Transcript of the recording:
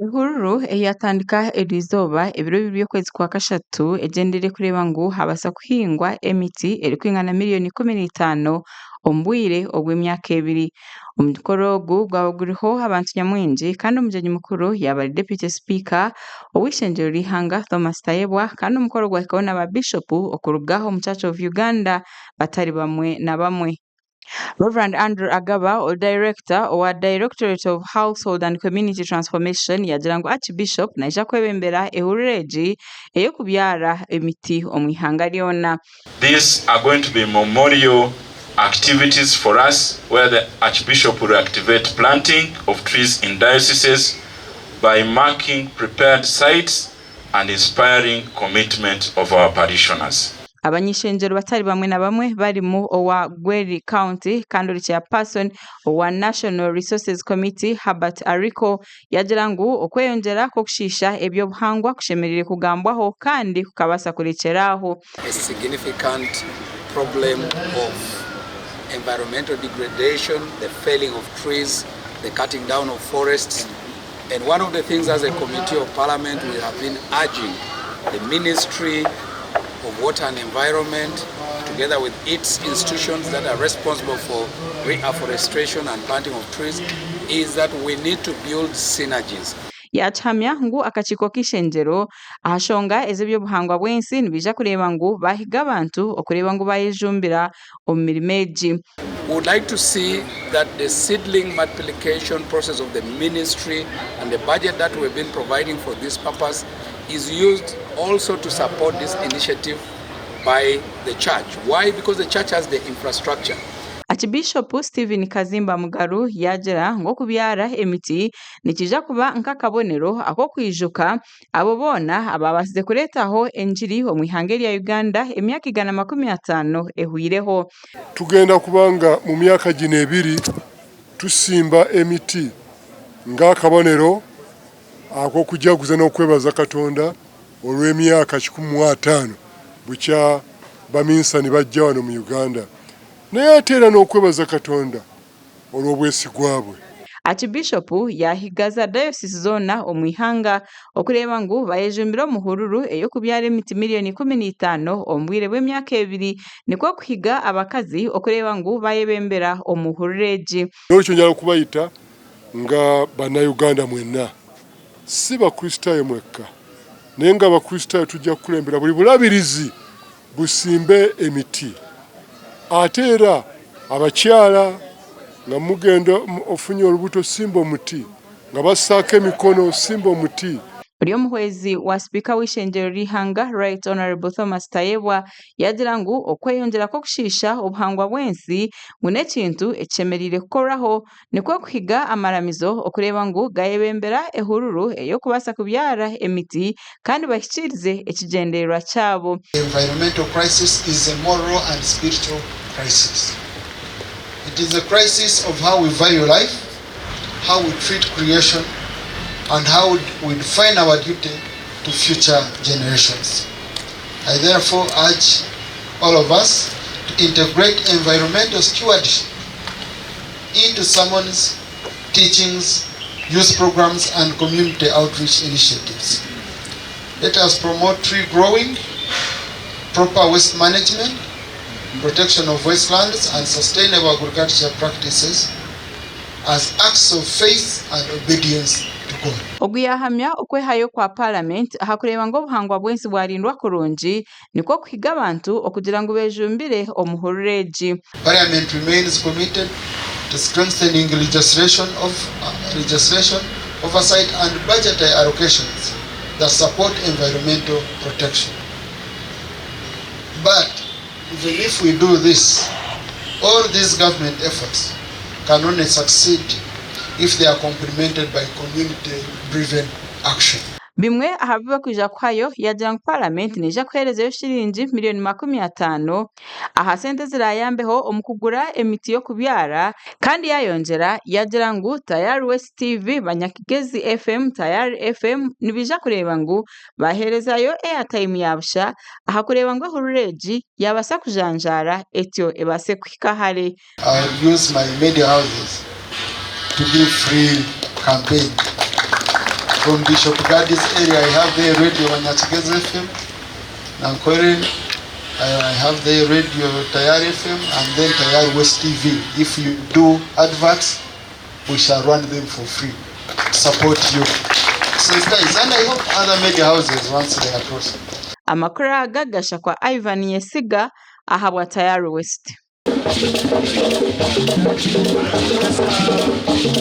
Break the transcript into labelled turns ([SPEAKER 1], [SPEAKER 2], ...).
[SPEAKER 1] Ehuruuru eyatandika eriizooba ebiro bibiri by'okwezi kwa kashatu egendere kureba ngu habasa kuhingwa emiti erikwingana Miriyooni 15 omu bwire obw'emyaka 2. Omukoro ogu gwaba guriho abantu nyamwingi kandi omugenyi mukuru yaba ari Deputy Speaker ow'ishengyero ry'ihanga Thomas Tayebwa kandi omukoro gwahikaho n'aba Bishopu okuruga omu Church of Uganda batari bamwe na bamwe. Reverend Andrew Agaba, or Director or Directorate of Household and Community Transformation yagira ngu Archbishop naija kwebembera Ehuruuru eyokubyara emiti omu ihanga lyona.
[SPEAKER 2] These are going to be memorial activities for us where the Archbishop will activate planting of trees in dioceses by marking prepared sites and inspiring commitment of our parishioners.
[SPEAKER 1] Abanyishengyero batari bamwe na bamwe barimu owa Gweri County kandi ori chairperson owa National Resources Committee Herbert Ariko yagira ngu okweyongera kokushisha ebyobuhangwa kushemerere kugambwaho kandi kukabasa kurekeraho.
[SPEAKER 3] A significant problem of environmental degradation, the felling of trees, the cutting down of forests, and one of the things as a committee of parliament we have been urging the Ministry of Water and Environment together with its institutions that are responsible for reforestation and planting of trees is that we need to build synergies.
[SPEAKER 1] Yachahamya ngu akachiko k'ishengyero ahashonga ezo by'obuhangwa bwensi nibija kureba ngu bahiga abantu okureba ngu bayejumbira omu mirimo egi.
[SPEAKER 3] We would like to see that the seedling multiplication process of the ministry and the budget that we've been providing for this purpose is used also to support this initiative by the church. Why? Because the church has the infrastructure.
[SPEAKER 1] Archbishop Stephen Kazimba Mugaru yagira ngo kubyara emiti nikija kuba nk'akabonero ako kwijuka abo bona ababasize kuretaho enjiri omu ihanga lya Uganda emyaka 150 ehwireho.
[SPEAKER 4] Tugenda kubanga mu myaka gino ebiri tusimba emiti ng'akabonero ako kujaguza n'okwebaza Katonda olw'emyaka 15 bukya baminsani bajja wano mu Uganda. Naye atera n'okwebaza Katonda olw'obwesigwa bwe.
[SPEAKER 1] Archbishop yahigaza diocese zona omu ihanga okureba ngu bayejumbira omu Ehuruuru eyokubyara emiti Miriyooni 15 omu bwire bw'emyaka 2 nikwo kuhiga abakazi okureba ngu bayebembera omu Ehuruuru egi.
[SPEAKER 4] Olwekyo njala kubayita nga bannayuganda mwenna si bakristaayo mwekka naye nga bakristaayo tujja kukulembera buli bulabirizi busimbe emiti. Ate era abakyala nga mugenda ofunye olubuto simba omuti nga bassaako emikono simba omuti.
[SPEAKER 1] Buli omuhwezi wa Speaker w'ishengyero ry'ihanga Right Honorable Thomas Tayebwa yagira ngu okweyongera kokushisha obuhangwa bwensi ngu n'ekintu ekyemerire kukorwaho nikwo kuhiga amaramizo okureba ngu gayebembera Ehuruuru eyokubasa kubyara emiti kandi bahikirize ekigendererwa kyabo.
[SPEAKER 5] The environmental crisis is a moral and spiritual crisis. It is a crisis of how we value life, how we treat creation, and how we define our duty to future generations. I therefore urge all of us to integrate environmental stewardship into sermons, teachings, youth programs, and community outreach initiatives. Let us promote tree growing, proper waste management, protection of wastelands, and sustainable agriculture practices as acts of faith and obedience to God.
[SPEAKER 1] Oguyahamya okwehayo kwa parliament hakureba ngo obuhangwa bwensi bwarindwa kurungi nikwo kuhiga abantu okugira ngu bejumbire omu Ehuruuru egi.
[SPEAKER 5] Parliament remains committed to strengthening legislation, oversight and budgetary allocations that support environmental protection. But even if we do this, all these government efforts can only succeed if they are complemented by community-driven action.
[SPEAKER 1] Bimwe ahabiba kuja kwayo yagira ngu parliament nija kuherezayo shilingi Miriyooni 50 aha sente zirayambeho omu kugura emiti yo kubyara kandi yayongera yagira ngu Tayari West TV, Banyakigezi FM, Tayari FM nibija kureba ngu baherezayo airtime yabusha aha kureba ngu Ehuruuru egi yabasa kujanjara etyo ebase kuhika hare.
[SPEAKER 5] I'll use my media houses to be free campaign. From Bishop Gadi's area, I have the radio Wanyachigeze FM, Nankwere, I have the radio Tayari FM, and then Tayari West TV. If you do adverts, we shall run them for free. Support you. So guys, and I hope other media houses once they are close.
[SPEAKER 1] Amakuru agagasha kwa Ivan Yesiga ahabwa Tayari West.